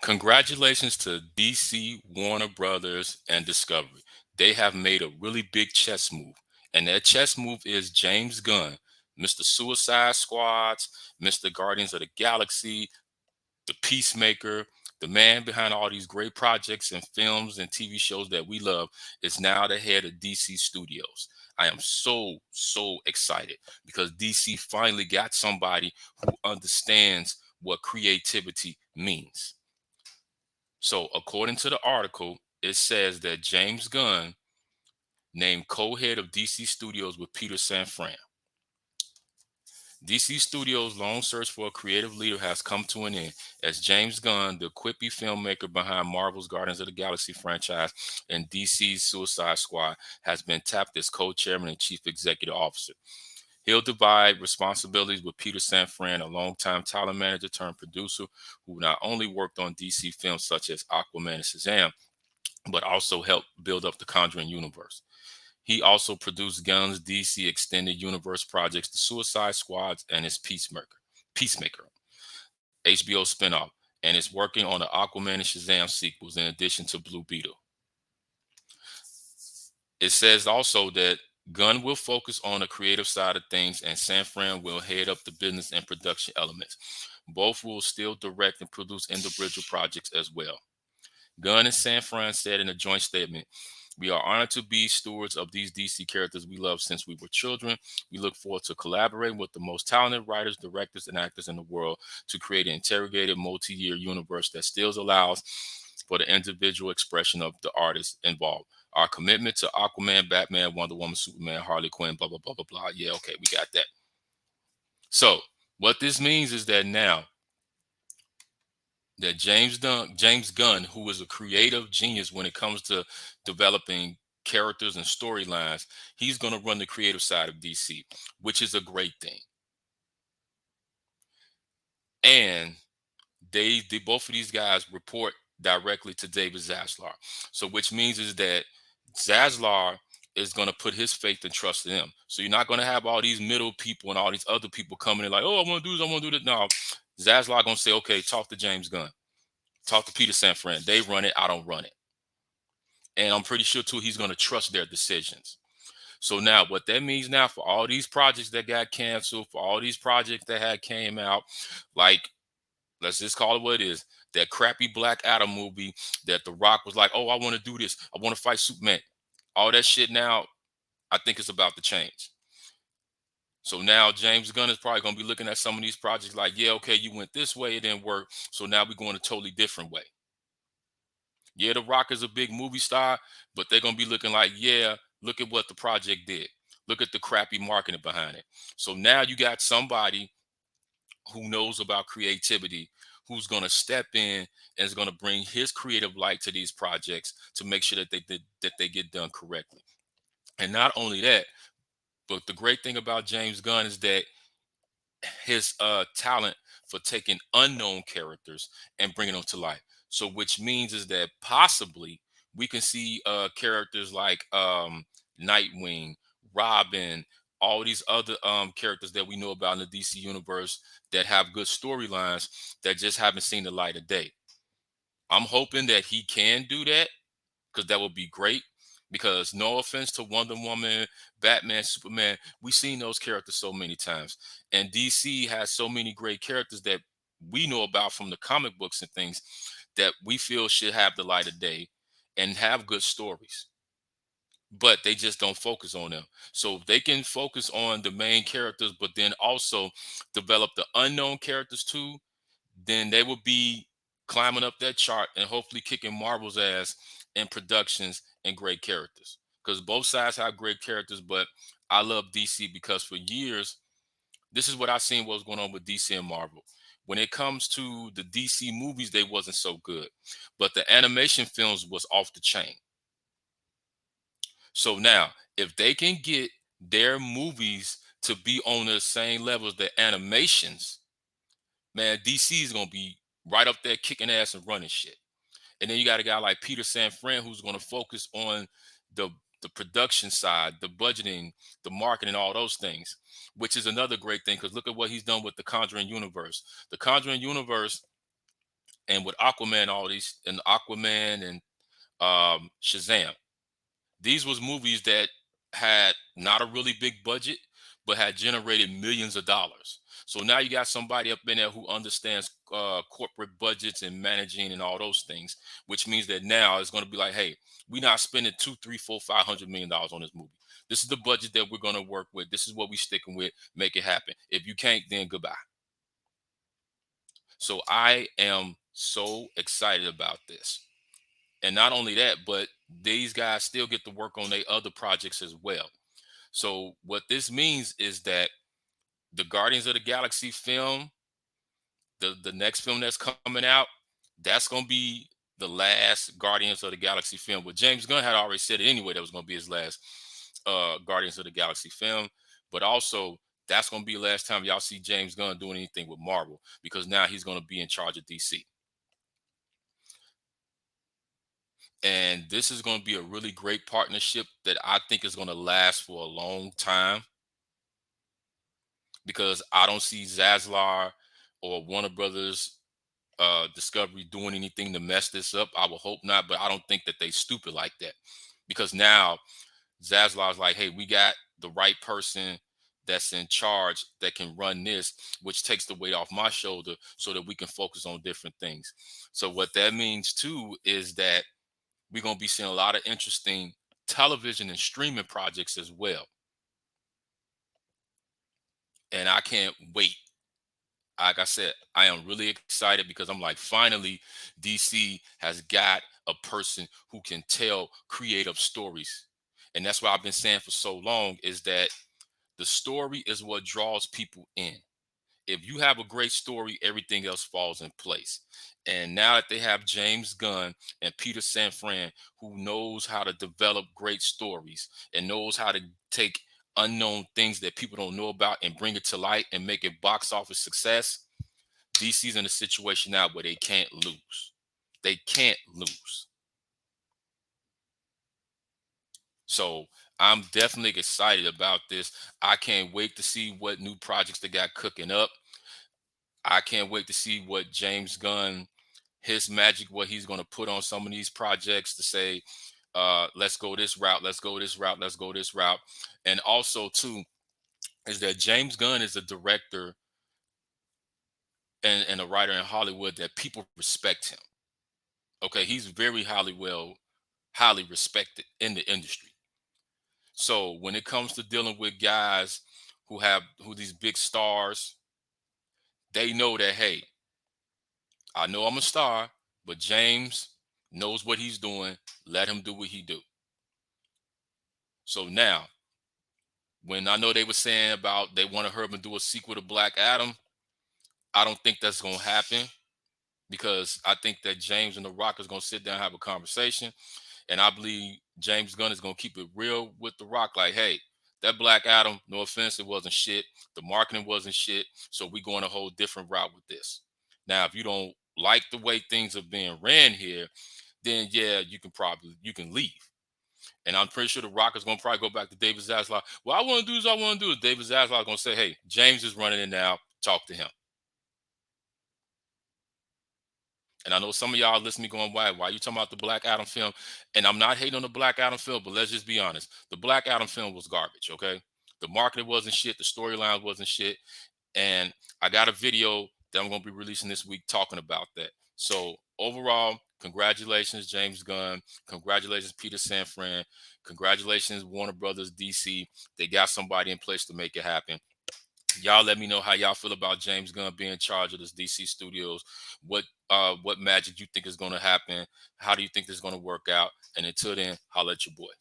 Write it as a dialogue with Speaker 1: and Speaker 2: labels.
Speaker 1: Congratulations to DC, Warner Brothers, and Discovery. They have made a really big chess move. And that chess move is James Gunn, Mr. Suicide Squads, Mr. Guardians of the Galaxy, the Peacemaker, the man behind all these great projects and films and TV shows that we love, is now the head of DC Studios. I am so excited because DC finally got somebody who understands what creativity means. So, according to the article, it says that James Gunn named co-head of DC Studios with Peter Safran. DC Studios' long search for a creative leader has come to an end as James Gunn, the quippy filmmaker behind Marvel's Guardians of the Galaxy franchise and DC's Suicide Squad, has been tapped as co-chairman and chief executive officer. He'll divide responsibilities with Peter Safran, a longtime talent manager turned producer who not only worked on DC films such as Aquaman and Shazam, but also helped build up the Conjuring universe. He also produced Gunn's DC Extended Universe projects, The Suicide Squads and his Peacemaker, HBO spinoff, and is working on the Aquaman and Shazam sequels in addition to Blue Beetle. It says also that Gunn will focus on the creative side of things and Sanfran will head up the business and production elements. Both will still direct and produce individual projects as well. Gunn and Sanfran said in a joint statement, "We are honored to be stewards of these DC characters we love since we were children. We look forward to collaborating with the most talented writers, directors, and actors in the world to create an interrogated multi-year universe that still allows for the individual expression of the artists involved. Our commitment to Aquaman, Batman, Wonder Woman, Superman, Harley Quinn, blah, blah, blah, blah, blah." Yeah, okay, we got that. So what this means is that now that James Gunn, who is a creative genius when it comes to developing characters and storylines, he's going to run the creative side of DC, which is a great thing. And they both of these guys report directly to David Zaslav. So which means is that Zaslav is going to put his faith and trust in him. So you're not going to have all these middle people and all these other people coming in like, oh, I want to do this, I want to do this. No, Zaslav going to say, okay, talk to James Gunn. Talk to Peter Safran. They run it. I don't run it. And I'm pretty sure, too, he's going to trust their decisions. So now what that means now for all these projects that got canceled, for all these projects that had came out, like, let's just call it what it is, that crappy Black Adam movie that The Rock was like, oh, I want to do this. I want to fight Superman. All that shit now, I think it's about to change. So now James Gunn is probably going to be looking at some of these projects like, yeah, okay, you went this way, it didn't work. So now we're going a totally different way. Yeah, The Rock is a big movie star, but they're gonna be looking like, yeah, look at what the project did. Look at the crappy marketing behind it. So now you got somebody who knows about creativity, who's gonna step in and is gonna bring his creative light to these projects to make sure that they get done correctly. And not only that, but the great thing about James Gunn is that his talent for taking unknown characters and bringing them to life. So, which means is that possibly we can see characters like Nightwing, Robin, all these other characters that we know about in the DC universe that have good storylines that just haven't seen the light of day. I'm hoping that he can do that because that would be great. Because no offense to Wonder Woman, Batman, Superman, we've seen those characters so many times, and DC has so many great characters that we know about from the comic books and things that we feel should have the light of day and have good stories. But they just don't focus on them. So if they can focus on the main characters, but then also develop the unknown characters too, then they will be climbing up that chart and hopefully kicking Marvel's ass in productions and great characters. Because both sides have great characters, but I love DC because for years, this is what I seen what was going on with DC and Marvel. When it comes to the DC movies, they wasn't so good, but the animation films was off the chain. So now, if they can get their movies to be on the same level as the animations, man, DC is gonna be right up there kicking ass and running shit. And then you got a guy like Peter Sanfran who's gonna focus on the the production side, the budgeting, the marketing, all those things, which is another great thing because look at what he's done with the Conjuring universe. The Conjuring universe And with Aquaman, all these and Aquaman and Shazam, these was movies that had not a really big budget, but had generated millions of dollars. So now you got somebody up in there who understands corporate budgets and managing and all those things, which means that now it's going to be like, hey, we're not spending two, three, four, $500 million on this movie. This is the budget that we're going to work with. This is what we sticking with. Make it happen. If you can't, then goodbye. So I am so excited about this. And not only that, but these guys still get to work on their other projects as well. So what this means is that the Guardians of the Galaxy film, the next film that's coming out, that's gonna be the last Guardians of the Galaxy film. But James Gunn had already said it anyway, that was gonna be his last Guardians of the Galaxy film. But also that's gonna be the last time y'all see James Gunn doing anything with Marvel, because now he's gonna be in charge of DC. And this is going to be a really great partnership that I think is going to last for a long time, because I don't see Zaslav or Warner Brothers Discovery doing anything to mess this up. I will hope not, but I don't think that they stupid like that, because now Zaslav's like, hey, we got the right person that's in charge that can run this, which takes the weight off my shoulder so that we can focus on different things. So what that means too is that we're going to be seeing a lot of interesting television and streaming projects as well. And I can't wait. Like I said, I am really excited, because I'm like, finally, DC has got a person who can tell creative stories. And that's what I've been saying for so long, is that the story is what draws people in. If you have a great story, everything else falls in place. And now that they have James Gunn and Peter Safran, who knows how to develop great stories and knows how to take unknown things that people don't know about and bring it to light and make it box office success, DC's in a situation now where they can't lose. They can't lose. So I'm definitely excited about this. I can't wait to see what new projects they got cooking up. I can't wait to see what James Gunn, his magic, what he's going to put on some of these projects to say, let's go this route, let's go this route, let's go this route. And also, too, is that James Gunn is a director and a writer in Hollywood that people respect him. Okay, he's very highly respected in the industry. So when it comes to dealing with guys who these big stars, they know that, hey, I know I'm a star, but James knows what he's doing. Let him do what he do. So now, when I know they were saying about they want to him to do a sequel to Black Adam, I don't think that's gonna happen, because I think that James and The Rock is gonna sit down and have a conversation, and I believe James Gunn is gonna keep it real with The Rock. Like, hey, that Black Adam, no offense, it wasn't shit. The marketing wasn't shit. So we going a whole different route with this. Now, if you don't like the way things are being ran here, then yeah, you can leave. And I'm pretty sure The Rock is going to probably go back to David Zaslav. Well, I want to do this. I want to do this. David Zaslav is going to say, hey, James is running it now. Talk to him. And I know some of y'all listening going, why are you talking about the Black Adam film? And I'm not hating on the Black Adam film, but let's just be honest. The Black Adam film was garbage, okay? The marketing wasn't shit. The storyline wasn't shit. And I got a video that I'm going to be releasing this week talking about that. So overall, congratulations, James Gunn. Congratulations, Peter Safran. Congratulations, Warner Brothers DC. They got somebody in place to make it happen. Y'all let me know how y'all feel about James Gunn being in charge of this DC Studios. What magic you think is going to happen? How do you think this is going to work out? And until then, holla at your boy.